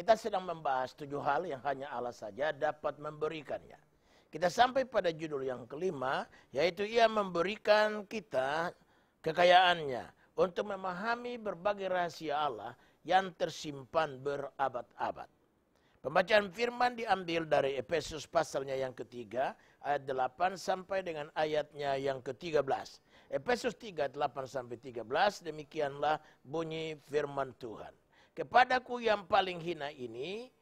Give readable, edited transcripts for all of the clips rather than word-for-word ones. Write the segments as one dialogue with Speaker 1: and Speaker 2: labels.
Speaker 1: Kita sedang membahas 7 hal yang hanya Allah saja dapat memberikannya. Kita sampai pada judul yang kelima, yaitu Ia memberikan kita kekayaannya untuk memahami berbagai rahasia Allah yang tersimpan berabad-abad. Pembacaan firman diambil dari Efesus pasalnya yang ketiga, ayat 8 sampai dengan ayatnya yang ke-13. Efesus 3, 8 sampai 13, demikianlah bunyi firman Tuhan. Kepadaku yang paling hina ini,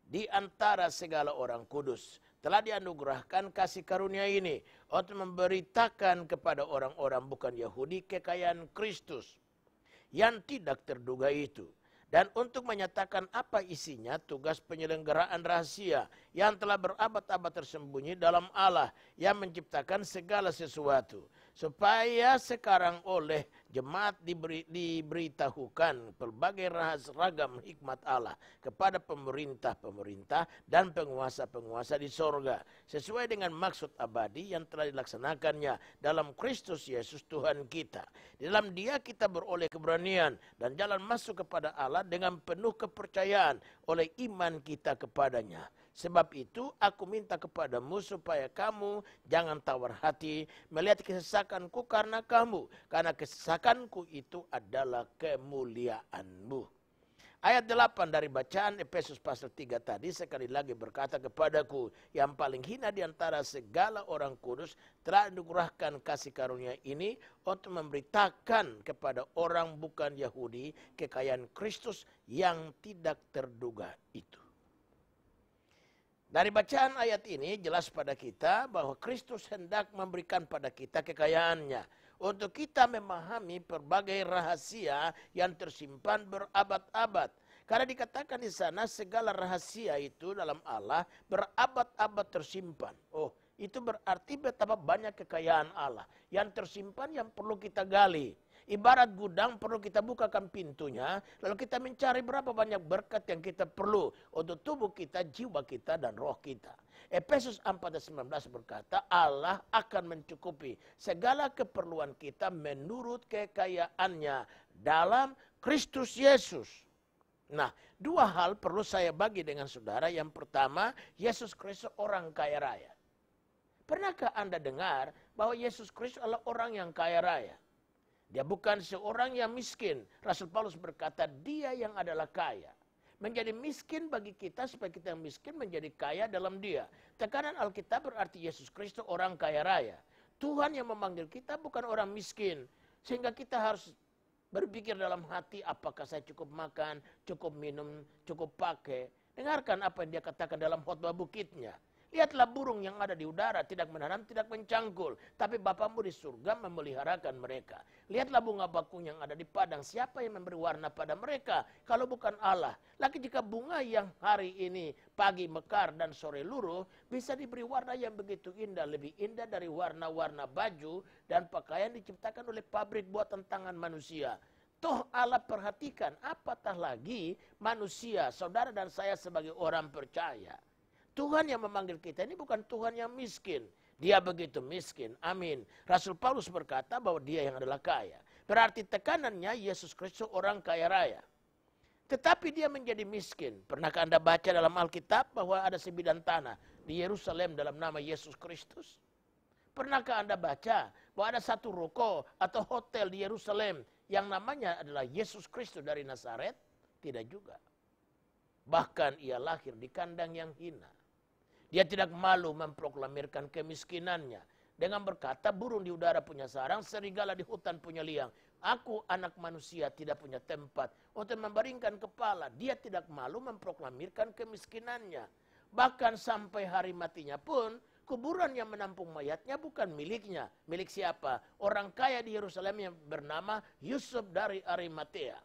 Speaker 1: di antara segala orang kudus, telah dianugerahkan kasih karunia ini, untuk memberitakan kepada orang-orang bukan Yahudi kekayaan Kristus, yang tidak terduga itu. Dan untuk menyatakan apa isinya tugas penyelenggaraan rahasia yang telah berabad-abad tersembunyi dalam Allah yang menciptakan segala sesuatu. Supaya sekarang oleh jemaat diberitahukan pelbagai ragam hikmat Allah kepada pemerintah-pemerintah dan penguasa-penguasa di sorga. Sesuai dengan maksud abadi yang telah dilaksanakannya dalam Kristus Yesus Tuhan kita. Di dalam Dia kita beroleh keberanian dan jalan masuk kepada Allah dengan penuh kepercayaan oleh iman kita kepadanya. Sebab itu aku minta kepadamu supaya kamu jangan tawar hati melihat kesesakanku karena kamu. Karena kesesakanku itu adalah kemuliaanmu. Ayat 8 dari bacaan Efesus pasal 3 tadi sekali lagi berkata kepadaku yang paling hina di antara segala orang kudus telah dianugerahkan kasih karunia ini untuk memberitakan kepada orang bukan Yahudi kekayaan Kristus yang tidak terduga itu. Dari bacaan ayat ini jelas pada kita bahwa Kristus hendak memberikan pada kita kekayaannya untuk kita memahami berbagai rahasia yang tersimpan berabad-abad. Karena dikatakan di sana segala rahasia itu dalam Allah berabad-abad tersimpan. Oh, itu berarti betapa banyak kekayaan Allah yang tersimpan yang perlu kita gali. Ibarat gudang perlu kita bukakan pintunya, lalu kita mencari berapa banyak berkat yang kita perlu untuk tubuh kita, jiwa kita, dan roh kita. Efesus 4:19 berkata, Allah akan mencukupi segala keperluan kita menurut kekayaannya dalam Kristus Yesus. Nah, 2 hal perlu saya bagi dengan saudara. Yang pertama, Yesus Kristus orang kaya raya. Pernahkah Anda dengar bahwa Yesus Kristus adalah orang yang kaya raya? Dia bukan seorang yang miskin. Rasul Paulus berkata, dia yang adalah kaya. Menjadi miskin bagi kita supaya kita yang miskin menjadi kaya dalam Dia. Tekanan Alkitab berarti Yesus Kristus orang kaya raya. Tuhan yang memanggil kita bukan orang miskin. Sehingga kita harus berpikir dalam hati, apakah saya cukup makan, cukup minum, cukup pakai. Dengarkan apa yang dia katakan dalam khotbah bukitnya. Lihatlah burung yang ada di udara, tidak menanam, tidak mencangkul. Tapi Bapamu di surga memeliharakan mereka. Lihatlah bunga bakung yang ada di padang. Siapa yang memberi warna pada mereka? Kalau bukan Allah. Lagi jika bunga yang hari ini pagi mekar dan sore luruh, bisa diberi warna yang begitu indah. Lebih indah dari warna-warna baju dan pakaian diciptakan oleh pabrik buatan tangan manusia. Toh Allah perhatikan, apatah lagi manusia, saudara dan saya sebagai orang percaya. Tuhan yang memanggil kita ini bukan Tuhan yang miskin. Dia begitu miskin. Amin. Rasul Paulus berkata bahwa dia yang adalah kaya. Berarti tekanannya Yesus Kristus orang kaya raya. Tetapi dia menjadi miskin. Pernahkah Anda baca dalam Alkitab bahwa ada sebidang tanah di Yerusalem dalam nama Yesus Kristus? Pernahkah Anda baca bahwa ada satu ruko atau hotel di Yerusalem yang namanya adalah Yesus Kristus dari Nazaret? Tidak juga. Bahkan ia lahir di kandang yang hina. Dia tidak malu memproklamirkan kemiskinannya. Dengan berkata, burung di udara punya sarang, serigala di hutan punya liang. Aku anak manusia tidak punya tempat untuk membaringkan kepala. Dia tidak malu memproklamirkan kemiskinannya. Bahkan sampai hari matinya pun, kuburan yang menampung mayatnya bukan miliknya. Milik siapa? Orang kaya di Yerusalem yang bernama Yusuf dari Arimatea.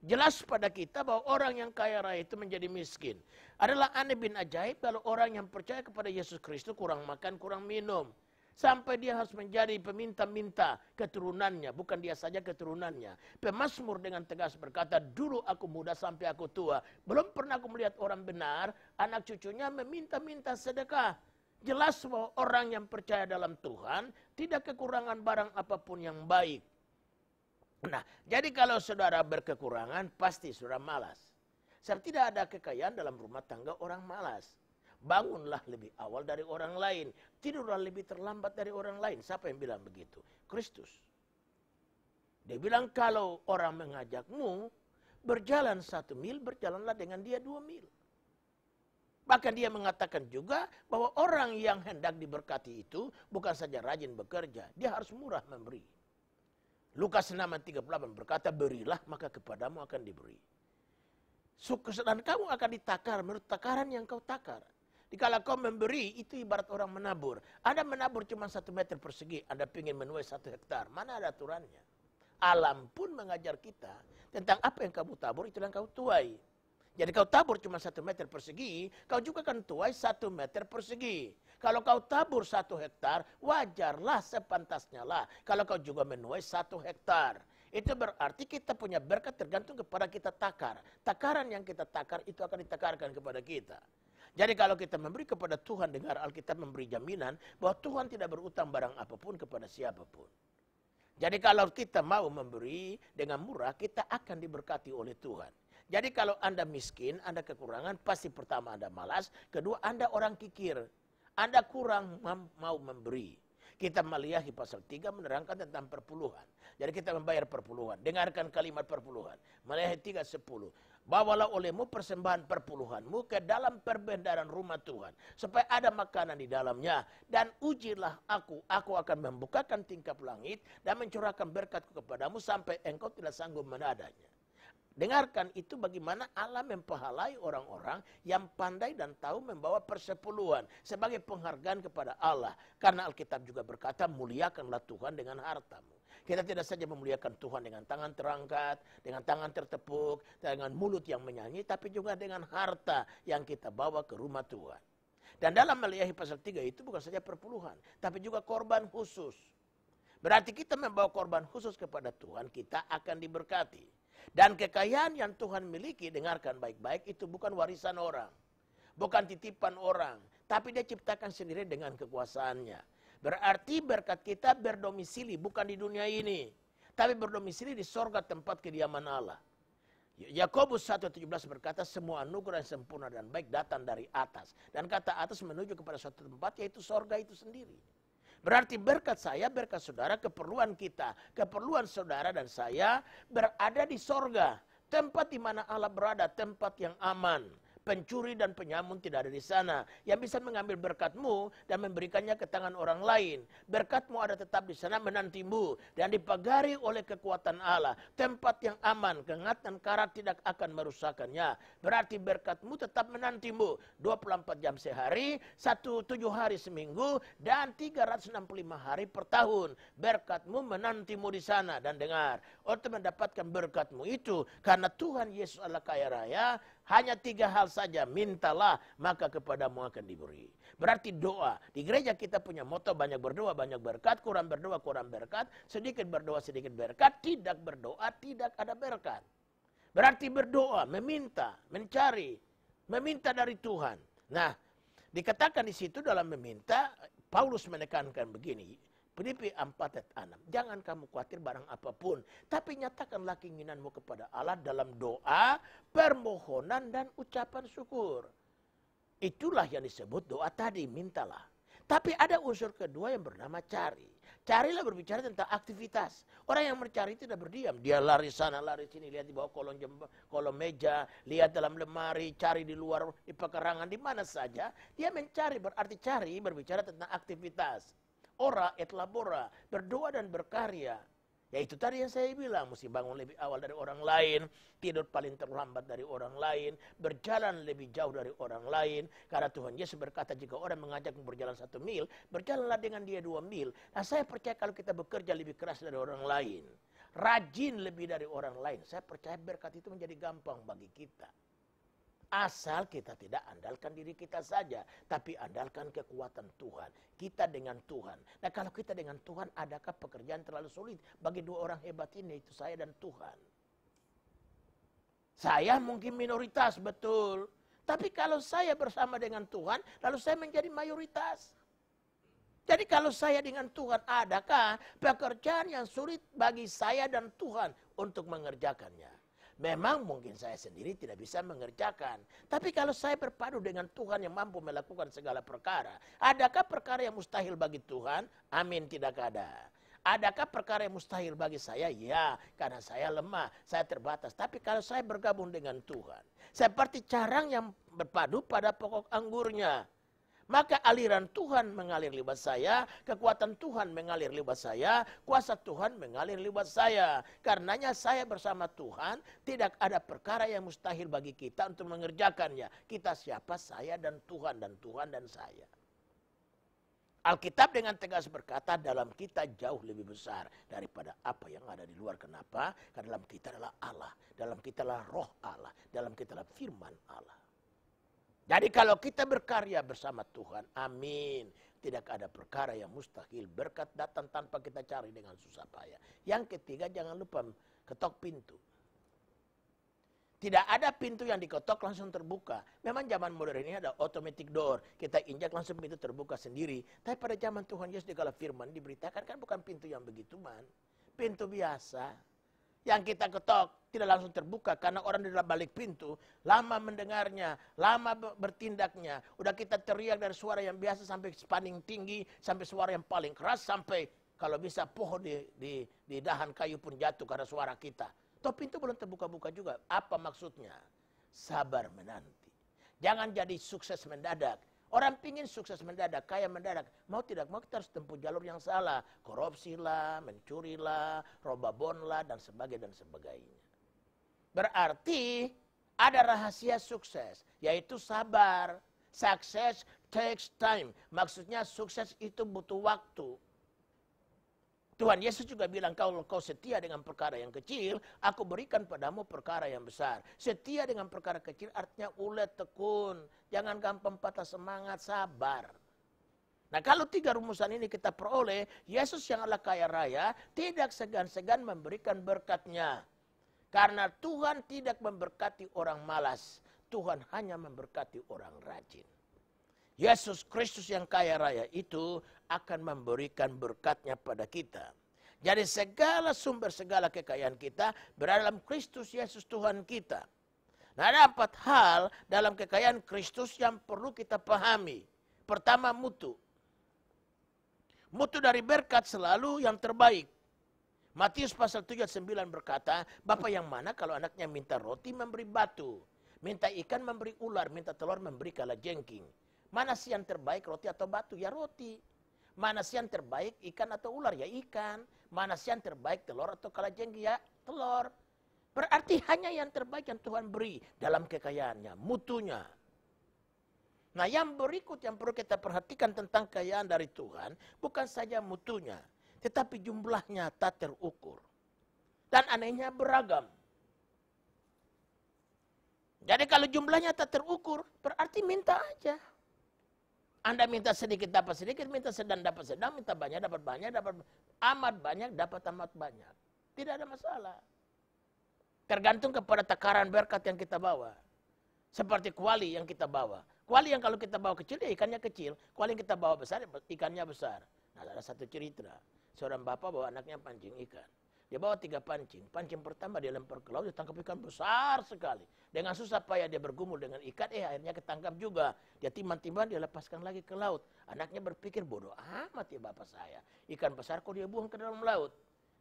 Speaker 1: Jelas pada kita bahwa orang yang kaya raya itu menjadi miskin. Adalah aneh bin ajaib kalau orang yang percaya kepada Yesus Kristus kurang makan, kurang minum. Sampai dia harus menjadi peminta-minta keturunannya. Bukan dia saja keturunannya. Pemazmur dengan tegas berkata, dulu aku muda sampai aku tua. Belum pernah aku melihat orang benar, anak cucunya meminta-minta sedekah. Jelas bahwa orang yang percaya dalam Tuhan tidak kekurangan barang apapun yang baik. Nah, jadi kalau saudara berkekurangan, pasti saudara malas. Sebab tidak ada kekayaan dalam rumah tangga orang malas. Bangunlah lebih awal dari orang lain. Tidurlah lebih terlambat dari orang lain. Siapa yang bilang begitu? Kristus. Dia bilang kalau orang mengajakmu berjalan 1 mil, berjalanlah dengan dia 2 mil. Bahkan dia mengatakan juga bahwa orang yang hendak diberkati itu bukan saja rajin bekerja. Dia harus murah memberi. Lukas 6:38 berkata, berilah maka kepadamu akan diberi. Dan kamu akan ditakar menurut takaran yang kau takar. Dikala kau memberi, itu ibarat orang menabur. Anda menabur cuma 1 meter persegi, Anda ingin menuai 1 hektar. Mana ada aturannya? Alam pun mengajar kita tentang apa yang kamu tabur, itu yang kau tuai. Jadi kau tabur cuma 1 meter persegi, kau juga akan tuai 1 meter persegi. Kalau kau tabur 1 hektar, wajarlah sepantasnya lah. Kalau kau juga menuai 1 hektar. Itu berarti kita punya berkat tergantung kepada kita takar. Takaran yang kita takar itu akan ditakarkan kepada kita. Jadi kalau kita memberi kepada Tuhan, dengar Alkitab memberi jaminan bahwa Tuhan tidak berutang barang apapun kepada siapapun. Jadi kalau kita mau memberi dengan murah, kita akan diberkati oleh Tuhan. Jadi kalau Anda miskin, Anda kekurangan, pasti pertama Anda malas, kedua Anda orang kikir. Anda kurang mau memberi. Kita Maliahi pasal 3 menerangkan tentang perpuluhan. Jadi kita membayar perpuluhan. Dengarkan kalimat perpuluhan. Maliahi 3:10. Bawalah olehmu persembahan perpuluhanmu ke dalam perbendaharaan rumah Tuhan. Supaya ada makanan di dalamnya. Dan ujilah aku. Aku akan membukakan tingkap langit dan mencurahkan berkatku kepadamu sampai engkau tidak sanggup menadanya. Dengarkan itu bagaimana Allah mempahalai orang-orang yang pandai dan tahu membawa persepuluhan sebagai penghargaan kepada Allah. Karena Alkitab juga berkata, muliakanlah Tuhan dengan hartamu. Kita tidak saja memuliakan Tuhan dengan tangan terangkat, dengan tangan tertepuk, dengan mulut yang menyanyi, tapi juga dengan harta yang kita bawa ke rumah Tuhan. Dan dalam Maliahi pasal 3 itu bukan saja perpuluhan, tapi juga korban khusus. Berarti kita membawa korban khusus kepada Tuhan, kita akan diberkati. Dan kekayaan yang Tuhan miliki, dengarkan baik-baik, itu bukan warisan orang. Bukan titipan orang. Tapi dia ciptakan sendiri dengan kekuasaannya. Berarti berkat kita berdomisili bukan di dunia ini. Tapi berdomisili di sorga tempat kediaman Allah. Yakobus 1:17 berkata, semua anugerah yang sempurna dan baik datang dari atas. Dan kata atas menuju kepada suatu tempat, yaitu sorga itu sendiri. Berarti berkat saya, berkat saudara, keperluan kita, keperluan saudara dan saya berada di sorga. Tempat di mana Allah berada, tempat yang aman. Pencuri dan penyamun tidak ada di sana. Yang bisa mengambil berkatmu dan memberikannya ke tangan orang lain. Berkatmu ada tetap di sana menantimu. Dan dipagari oleh kekuatan Allah. Tempat yang aman, kengat dan karat tidak akan merusakkannya. Berarti berkatmu tetap menantimu. 24 jam sehari, 7 hari seminggu, dan 365 hari per tahun. Berkatmu menantimu di sana. Dan dengar, untuk mendapatkan berkatmu itu, karena Tuhan Yesus Allah kaya raya, hanya 3 hal saja, mintalah maka kepadamu akan diberi. Berarti doa. Di gereja kita punya moto banyak berdoa, banyak berkat, kurang berdoa, kurang berkat, sedikit berdoa, sedikit berkat, tidak berdoa, tidak ada berkat. Berarti berdoa, meminta, mencari, meminta dari Tuhan. Nah, dikatakan di situ dalam meminta, Paulus menekankan begini, Filipi 4:6. Jangan kamu khawatir barang apapun, tapi nyatakanlah keinginanmu kepada Allah dalam doa, permohonan, dan ucapan syukur. Itulah yang disebut doa tadi, mintalah. Tapi ada unsur kedua yang bernama cari. Carilah berbicara tentang aktivitas. Orang yang mencari tidak berdiam. Dia lari sana, lari sini, lihat di bawah kolong meja, lihat dalam lemari, cari di luar, di pekarangan, di mana saja. Dia mencari, berarti cari berbicara tentang aktivitas. Ora et labora, berdoa dan berkarya. Ya itu tadi yang saya bilang, mesti bangun lebih awal dari orang lain, tidur paling terlambat dari orang lain, berjalan lebih jauh dari orang lain. Karena Tuhan Yesus berkata, jika orang mengajakmu berjalan 1 mil, berjalanlah dengan dia 2 mil. Nah, saya percaya kalau kita bekerja lebih keras dari orang lain, rajin lebih dari orang lain, saya percaya berkat itu menjadi gampang bagi kita. Asal kita tidak andalkan diri kita saja, tapi andalkan kekuatan Tuhan. Kita dengan Tuhan. Nah, kalau kita dengan Tuhan, adakah pekerjaan terlalu sulit bagi 2 orang hebat ini, yaitu saya dan Tuhan? Saya mungkin minoritas, betul. Tapi kalau saya bersama dengan Tuhan, lalu saya menjadi mayoritas. Jadi kalau saya dengan Tuhan, adakah pekerjaan yang sulit bagi saya dan Tuhan untuk mengerjakannya? Memang mungkin saya sendiri tidak bisa mengerjakan. Tapi kalau saya berpadu dengan Tuhan yang mampu melakukan segala perkara. Adakah perkara yang mustahil bagi Tuhan? Amin, tidak ada. Adakah perkara yang mustahil bagi saya? Ya, karena saya lemah, saya terbatas. Tapi kalau saya bergabung dengan Tuhan, seperti carang yang berpadu pada pokok anggurnya. Maka aliran Tuhan mengalir lewat saya, kekuatan Tuhan mengalir lewat saya, kuasa Tuhan mengalir lewat saya. Karenanya saya bersama Tuhan, tidak ada perkara yang mustahil bagi kita untuk mengerjakannya. Kita siapa? Saya dan Tuhan dan saya. Alkitab dengan tegas berkata, dalam kita jauh lebih besar daripada apa yang ada di luar. Kenapa? Karena dalam kita adalah Allah, dalam kita adalah roh Allah, dalam kita adalah firman Allah. Jadi kalau kita berkarya bersama Tuhan, amin. Tidak ada perkara yang mustahil. Berkat datang tanpa kita cari dengan susah payah. Yang ketiga, jangan lupa ketok pintu. Tidak ada pintu yang diketok langsung terbuka. Memang zaman modern ini ada automatic door. Kita injak langsung pintu terbuka sendiri. Tapi pada zaman Tuhan Yesus di kala firman diberitakan kan bukan pintu yang begituan. Pintu biasa. Yang kita ketok tidak langsung terbuka karena orang di dalam balik pintu lama mendengarnya, lama bertindaknya. Udah kita teriak dari suara yang biasa sampai paling tinggi, sampai suara yang paling keras, sampai kalau bisa pohon di dahan kayu pun jatuh karena suara kita. Toh pintu belum terbuka-buka juga. Apa maksudnya? Sabar menanti. Jangan jadi sukses mendadak. Orang pingin sukses mendadak, kaya mendadak. Mau tidak mau kita harus tempuh jalur yang salah. Korupsi lah, mencuri lah, robabon lah, dan sebagainya. Berarti ada rahasia sukses, yaitu sabar. Success takes time. Maksudnya sukses itu butuh waktu. Tuhan Yesus juga bilang, kalau kau setia dengan perkara yang kecil, aku berikan padamu perkara yang besar. Setia dengan perkara kecil artinya ulet, tekun. Jangan gampang patah semangat, sabar. Nah kalau 3 rumusan ini kita peroleh, Yesus yang Allah kaya raya, tidak segan-segan memberikan berkatnya. Karena Tuhan tidak memberkati orang malas. Tuhan hanya memberkati orang rajin. Yesus Kristus yang kaya raya itu akan memberikan berkatnya pada kita. Jadi segala sumber, segala kekayaan kita berada dalam Kristus Yesus Tuhan kita. Nah ada 4 hal dalam kekayaan Kristus yang perlu kita pahami. Pertama, mutu. Mutu dari berkat selalu yang terbaik. Matius pasal 7 ayat 9 berkata, Bapa yang mana kalau anaknya minta roti memberi batu. Minta ikan memberi ular, minta telur memberi kalajengking. Mana sih yang terbaik, roti atau batu? Ya roti. Mana sih yang terbaik, ikan atau ular? Ya ikan. Mana sih yang terbaik, telur atau kalajengking? Ya telur. Berarti hanya yang terbaik yang Tuhan beri dalam kekayaannya, mutunya. Nah yang berikut yang perlu kita perhatikan tentang kekayaan dari Tuhan, bukan saja mutunya, tetapi jumlahnya tak terukur. Dan anehnya beragam. Jadi kalau jumlahnya tak terukur, berarti minta aja. Anda minta sedikit dapat sedikit, minta sedang dapat sedang, minta banyak dapat banyak, dapat amat banyak dapat amat banyak. Tidak ada masalah. Tergantung kepada takaran berkat yang kita bawa. Seperti kuali yang kita bawa. Kuali yang kalau kita bawa kecil, ya ikannya kecil. Kuali yang kita bawa besar, ikannya besar. Nah ada satu cerita. Seorang bapak bawa anaknya pancing ikan. Dia bawa 3 pancing. Pancing pertama dia lempar ke laut, dia tangkap ikan besar sekali. Dengan susah payah dia bergumul dengan ikan, akhirnya ketangkap juga. Dia timbang-timbang, dia lepaskan lagi ke laut. Anaknya berpikir, bodoh amat ya bapak saya. Ikan besar kok dia buang ke dalam laut.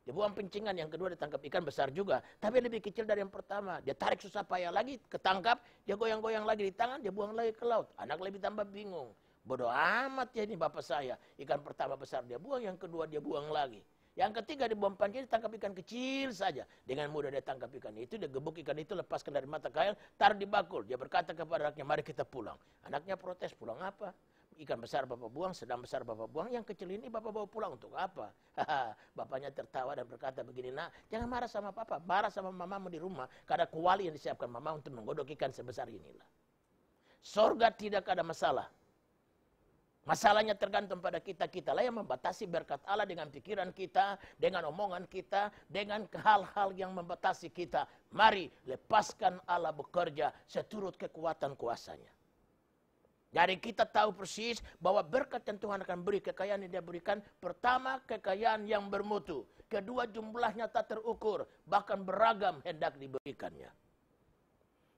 Speaker 1: Dia buang pencingan, yang kedua ditangkap ikan besar juga. Tapi lebih kecil dari yang pertama. Dia tarik susah payah lagi, ketangkap, dia goyang-goyang lagi di tangan, dia buang lagi ke laut. Anak lebih tambah bingung. Bodoh amat ya ini bapak saya. Ikan pertama besar dia buang, yang kedua dia buang lagi. Yang ketiga di buang pancing, ditangkap ikan kecil saja. Dengan mudah dia tangkap ikan itu, dia gebuk ikan itu, lepaskan dari mata kail, taruh di bakul. Dia berkata kepada anaknya, mari kita pulang. Anaknya protes, pulang apa? Ikan besar bapak buang, sedang besar bapak buang, yang kecil ini bapak bawa pulang untuk apa? Bapaknya tertawa dan berkata begini, nak jangan marah sama papa, marah sama mamamu di rumah. Karena kuali yang disiapkan mama untuk menggodok ikan sebesar inilah. Sorga tidak ada masalah. Masalahnya tergantung pada kita lah yang membatasi berkat Allah dengan pikiran kita, dengan omongan kita, dengan hal-hal yang membatasi kita. Mari lepaskan Allah bekerja seturut kekuatan kuasanya. Jadi kita tahu persis bahwa berkat yang Tuhan akan beri, kekayaan yang dia berikan, pertama kekayaan yang bermutu, kedua jumlahnya tak terukur, bahkan beragam hendak diberikannya.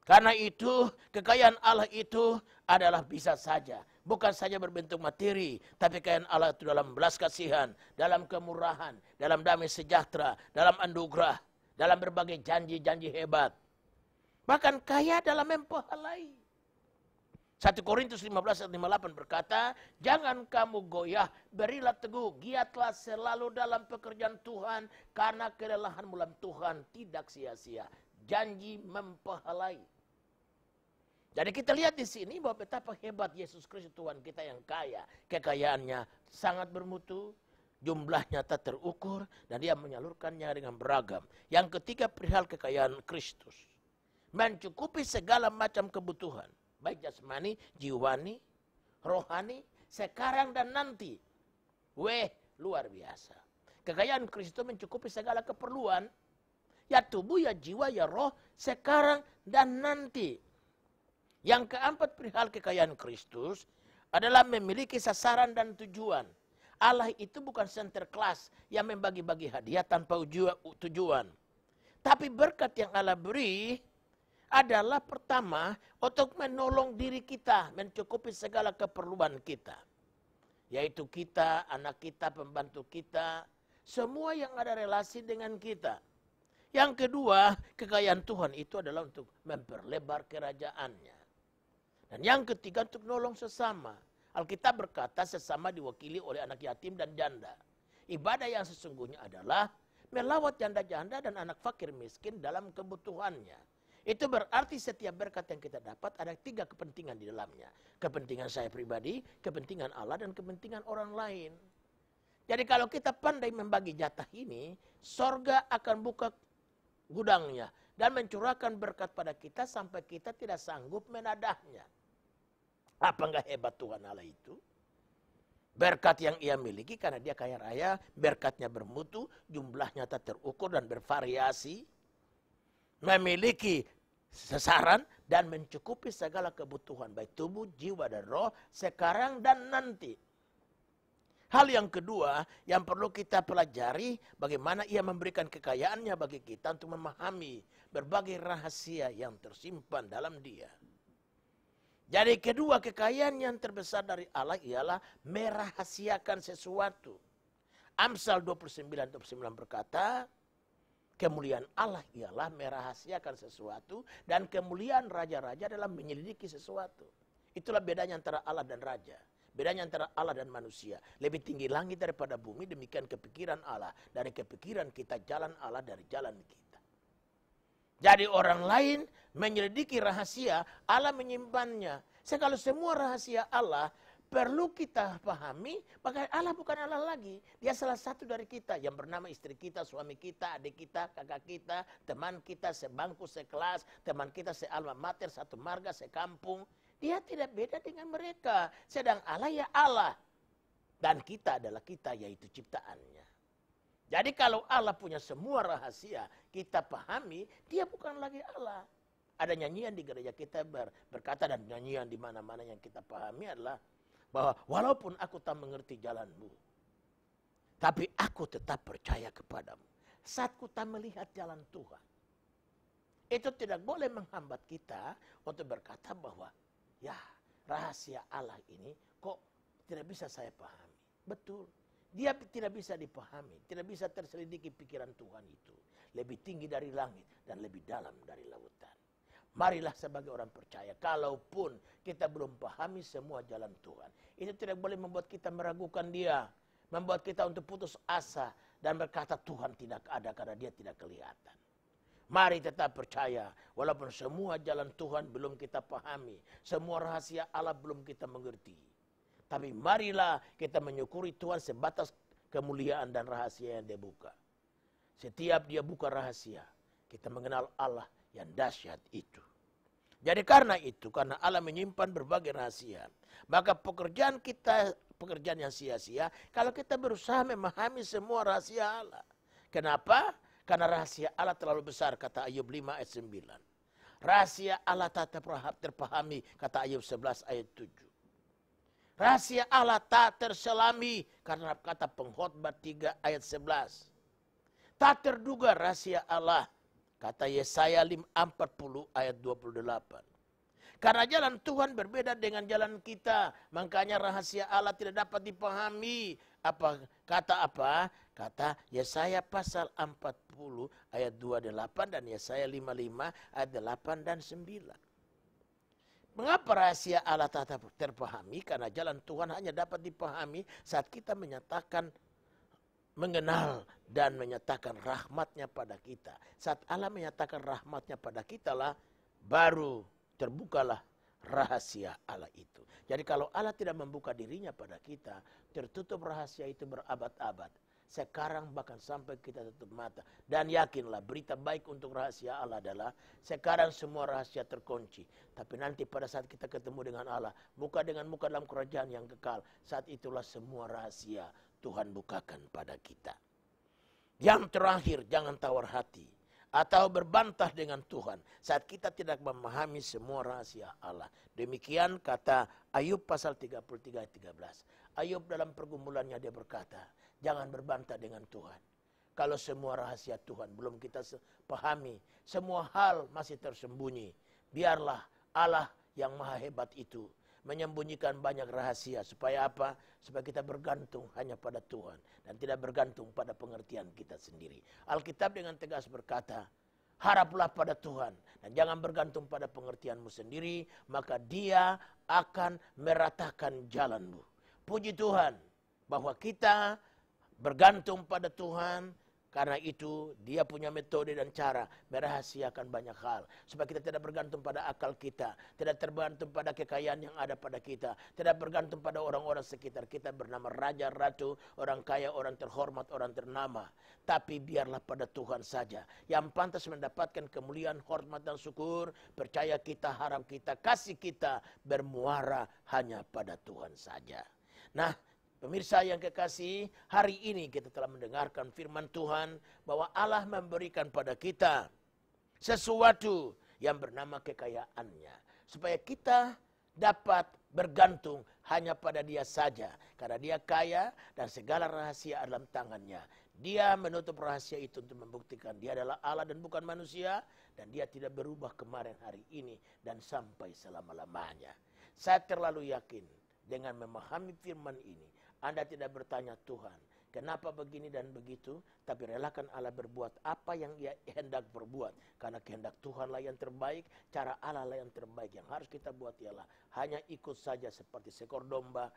Speaker 1: Karena itu kekayaan Allah itu adalah bisa saja, bukan saja berbentuk materi, tapi kekayaan Allah itu dalam belas kasihan, dalam kemurahan, dalam damai sejahtera, dalam anugerah, dalam berbagai janji-janji hebat. Bahkan kaya dalam mempahalai. 1 Korintus 15 ayat 58 berkata, jangan kamu goyah, berilah teguh, giatlah selalu dalam pekerjaan Tuhan, karena kelelahan dalam Tuhan tidak sia-sia. Janji mempahalai. Jadi kita lihat di sini bahwa betapa hebat Yesus Kristus Tuhan kita yang kaya. Kekayaannya sangat bermutu, jumlahnya tak terukur, dan dia menyalurkannya dengan beragam. Yang ketiga perihal kekayaan Kristus. Mencukupi segala macam kebutuhan. Baik jasmani, jiwani, rohani, sekarang dan nanti. Luar biasa. Kekayaan Kristus mencukupi segala keperluan. Ya tubuh, ya jiwa, ya roh, sekarang dan nanti. Yang keempat perihal kekayaan Kristus adalah memiliki sasaran dan tujuan. Allah itu bukan center class yang membagi-bagi hadiah tanpa tujuan. Tapi berkat yang Allah beri adalah pertama untuk menolong diri kita, mencukupi segala keperluan kita. Yaitu kita, anak kita, pembantu kita, semua yang ada relasi dengan kita. Yang kedua, kekayaan Tuhan itu adalah untuk memperlebar kerajaannya. Dan yang ketiga untuk nolong sesama. Alkitab berkata sesama diwakili oleh anak yatim dan janda. Ibadah yang sesungguhnya adalah melawat janda-janda dan anak fakir miskin dalam kebutuhannya. Itu berarti setiap berkat yang kita dapat ada 3 kepentingan di dalamnya. Kepentingan saya pribadi, kepentingan Allah, dan kepentingan orang lain. Jadi kalau kita pandai membagi jatah ini, sorga akan buka gudangnya dan mencurahkan berkat pada kita sampai kita tidak sanggup menadahnya. Apa enggak hebat Tuhan Allah itu? Berkat yang ia miliki karena dia kaya raya, berkatnya bermutu, jumlahnya tak terukur dan bervariasi. Memiliki sasaran dan mencukupi segala kebutuhan baik tubuh, jiwa dan roh sekarang dan nanti. Hal yang kedua yang perlu kita pelajari bagaimana ia memberikan kekayaannya bagi kita untuk memahami berbagai rahasia yang tersimpan dalam dia. Jadi kedua kekayaan yang terbesar dari Allah ialah merahasiakan sesuatu. Amsal 29:29 berkata, kemuliaan Allah ialah merahasiakan sesuatu dan kemuliaan raja-raja adalah menyelidiki sesuatu. Itulah bedanya antara Allah dan raja. Bedanya antara Allah dan manusia. Lebih tinggi langit daripada bumi, demikian kepikiran Allah. Dari kepikiran kita, jalan Allah dari jalan kita. Jadi orang lain menyelidiki rahasia, Allah menyimpannya. Kalau semua rahasia Allah perlu kita pahami, maka Allah bukan Allah lagi. Dia salah satu dari kita yang bernama istri kita, suami kita, adik kita, kakak kita, teman kita, sebangku, sekelas, teman kita, sealma mater, satu marga, sekampung. Dia tidak beda dengan mereka. Sedang Allah ya Allah. Dan kita adalah kita, yaitu ciptaannya. Jadi kalau Allah punya semua rahasia, kita pahami, dia bukan lagi Allah. Ada nyanyian di gereja kita berkata, dan nyanyian di mana-mana yang kita pahami adalah, bahwa walaupun aku tak mengerti jalanmu, tapi aku tetap percaya kepadamu. Saat ku tak melihat jalan Tuhan, itu tidak boleh menghambat kita untuk berkata bahwa, ya rahasia Allah ini kok tidak bisa saya pahami. Betul, dia tidak bisa dipahami, tidak bisa terselidiki pikiran Tuhan itu. Lebih tinggi dari langit dan lebih dalam dari lautan. Marilah sebagai orang percaya, kalaupun kita belum pahami semua jalan Tuhan, itu tidak boleh membuat kita meragukan dia, membuat kita untuk putus asa dan berkata Tuhan tidak ada karena dia tidak kelihatan. Mari tetap percaya, walaupun semua jalan Tuhan belum kita pahami, semua rahasia Allah belum kita mengerti. Tapi marilah kita menyukuri Tuhan sebatas kemuliaan dan rahasia yang dia buka. Setiap dia buka rahasia, kita mengenal Allah yang dahsyat itu. Jadi karena itu, karena Allah menyimpan berbagai rahasia, maka pekerjaan kita, pekerjaan yang sia-sia, kalau kita berusaha memahami semua rahasia Allah. Kenapa? Karena rahasia Allah terlalu besar, kata Ayub 5 ayat 9. Rahasia Allah tak terpahami, kata Ayub 11 ayat 7. Rahasia Allah tak terselami karena kata Pengkhotbah 3 ayat 11. Tak terduga rahasia Allah, kata Yesaya 40 ayat 28. Karena jalan Tuhan berbeda dengan jalan kita, makanya rahasia Allah tidak dapat dipahami. Kata Yesaya pasal 40 ayat 28 dan Yesaya 55 ayat 8 dan 9. Mengapa rahasia Allah tak terpahami? Karena jalan Tuhan hanya dapat dipahami saat kita menyatakan, mengenal dan menyatakan rahmatnya pada kita. Saat Allah menyatakan rahmatnya pada kita lah, baru terbukalah rahasia Allah itu. Jadi kalau Allah tidak membuka dirinya pada kita, tertutup rahasia itu berabad-abad. Sekarang bahkan sampai kita tutup mata. Dan yakinlah berita baik untuk rahasia Allah adalah sekarang semua rahasia terkunci. Tapi nanti pada saat kita ketemu dengan Allah, muka dengan muka dalam kerajaan yang kekal, saat itulah semua rahasia Tuhan bukakan pada kita. Yang terakhir, jangan tawar hati atau berbantah dengan Tuhan saat kita tidak memahami semua rahasia Allah. Demikian kata Ayub pasal 33 ayat 13. Ayub dalam pergumulannya dia berkata, jangan berbantah dengan Tuhan. Kalau semua rahasia Tuhan belum kita pahami, semua hal masih tersembunyi, biarlah Allah yang maha hebat itu menyembunyikan banyak rahasia. Supaya apa? Supaya kita bergantung hanya pada Tuhan dan tidak bergantung pada pengertian kita sendiri. Alkitab dengan tegas berkata, haraplah pada Tuhan dan jangan bergantung pada pengertianmu sendiri, maka Dia akan meratakan jalanmu. Puji Tuhan bahwa kita bergantung pada Tuhan. Karena itu dia punya metode dan cara merahasiakan banyak hal. Supaya kita tidak bergantung pada akal kita. Tidak tergantung pada kekayaan yang ada pada kita. Tidak bergantung pada orang-orang sekitar kita bernama raja, ratu, orang kaya, orang terhormat, orang ternama. Tapi biarlah pada Tuhan saja. Yang pantas mendapatkan kemuliaan, hormat dan syukur. Percaya kita, harap kita, kasih kita bermuara hanya pada Tuhan saja. Nah, pemirsa yang kekasih, hari ini kita telah mendengarkan firman Tuhan bahwa Allah memberikan pada kita sesuatu yang bernama kekayaannya. Supaya kita dapat bergantung hanya pada Dia saja. Karena Dia kaya dan segala rahasia dalam tangannya. Dia menutup rahasia itu untuk membuktikan Dia adalah Allah dan bukan manusia. Dan Dia tidak berubah kemarin, hari ini, dan sampai selama-lamanya. Saya terlalu yakin dengan memahami firman ini, Anda tidak bertanya Tuhan, kenapa begini dan begitu, tapi relakan Allah berbuat apa yang Ia hendak berbuat. Karena kehendak Tuhanlah yang terbaik, cara Allah lah yang terbaik. Yang harus kita buat ialah hanya ikut saja seperti seekor domba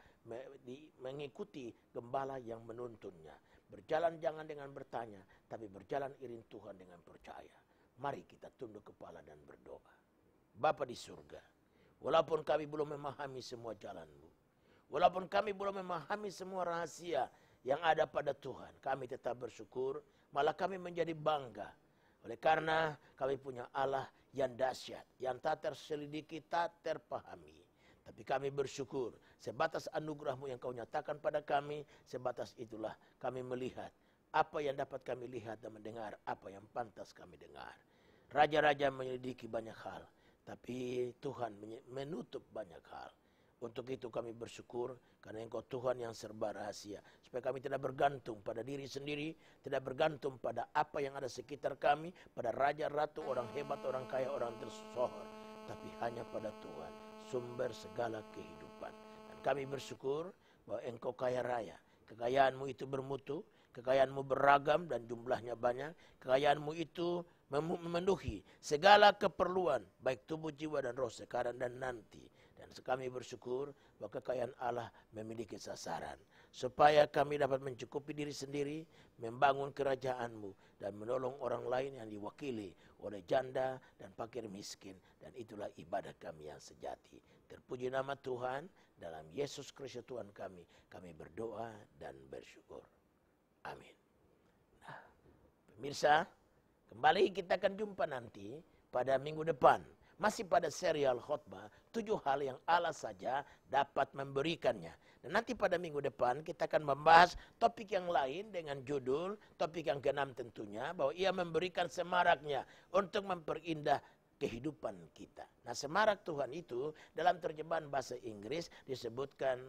Speaker 1: mengikuti gembala yang menuntunnya. Berjalan jangan dengan bertanya, tapi berjalan iring Tuhan dengan percaya. Mari kita tunduk kepala dan berdoa. Bapa di surga, walaupun kami belum memahami semua jalan-Mu, walaupun kami belum memahami semua rahasia yang ada pada Tuhan, kami tetap bersyukur, malah kami menjadi bangga. Oleh karena kami punya Allah yang dahsyat, yang tak terselidiki, tak terpahami. Tapi kami bersyukur, sebatas anugerah-Mu yang Kau nyatakan pada kami, sebatas itulah kami melihat apa yang dapat kami lihat dan mendengar apa yang pantas kami dengar. Raja-raja menyelidiki banyak hal, tapi Tuhan menutup banyak hal. Untuk itu kami bersyukur karena Engkau Tuhan yang serba rahasia. Supaya kami tidak bergantung pada diri sendiri, tidak bergantung pada apa yang ada sekitar kami, pada raja, ratu, orang hebat, orang kaya, orang tersohor. Tapi hanya pada Tuhan, sumber segala kehidupan. Dan kami bersyukur bahwa Engkau kaya raya. Kekayaan-Mu itu bermutu, kekayaan-Mu beragam dan jumlahnya banyak. Kekayaan-Mu itu memenuhi segala keperluan, baik tubuh, jiwa, dan roh sekarang dan nanti. Dan kami bersyukur bahwa kekayaan Allah memiliki sasaran. Supaya kami dapat mencukupi diri sendiri, membangun kerajaan-Mu, dan menolong orang lain yang diwakili oleh janda dan fakir miskin. Dan itulah ibadah kami yang sejati. Terpuji nama Tuhan, dalam Yesus Kristus Tuhan kami berdoa dan bersyukur. Amin. Nah, pemirsa, kembali kita akan jumpa nanti pada minggu depan. Masih pada serial khotbah, 7 hal yang Allah saja dapat memberikannya. Dan nanti pada minggu depan kita akan membahas topik yang lain dengan judul, topik yang ke-6 tentunya, bahwa Ia memberikan semaraknya untuk memperindah kehidupan kita. Nah, semarak Tuhan itu dalam terjemahan bahasa Inggris disebutkan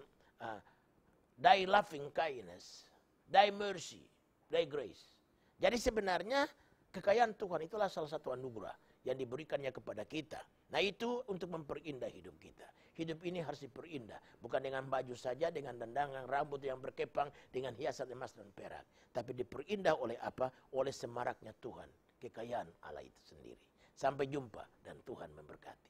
Speaker 1: thy loving kindness, thy mercy, thy grace. Jadi sebenarnya kekayaan Tuhan itulah salah satu anugerah yang diberikannya kepada kita. Nah, itu untuk memperindah hidup kita. Hidup ini harus diperindah. Bukan dengan baju saja, dengan dandangan rambut yang berkepang, dengan hiasan emas dan perak. Tapi diperindah oleh apa? Oleh semaraknya Tuhan. Kekayaan Allah itu sendiri. Sampai jumpa dan Tuhan memberkati.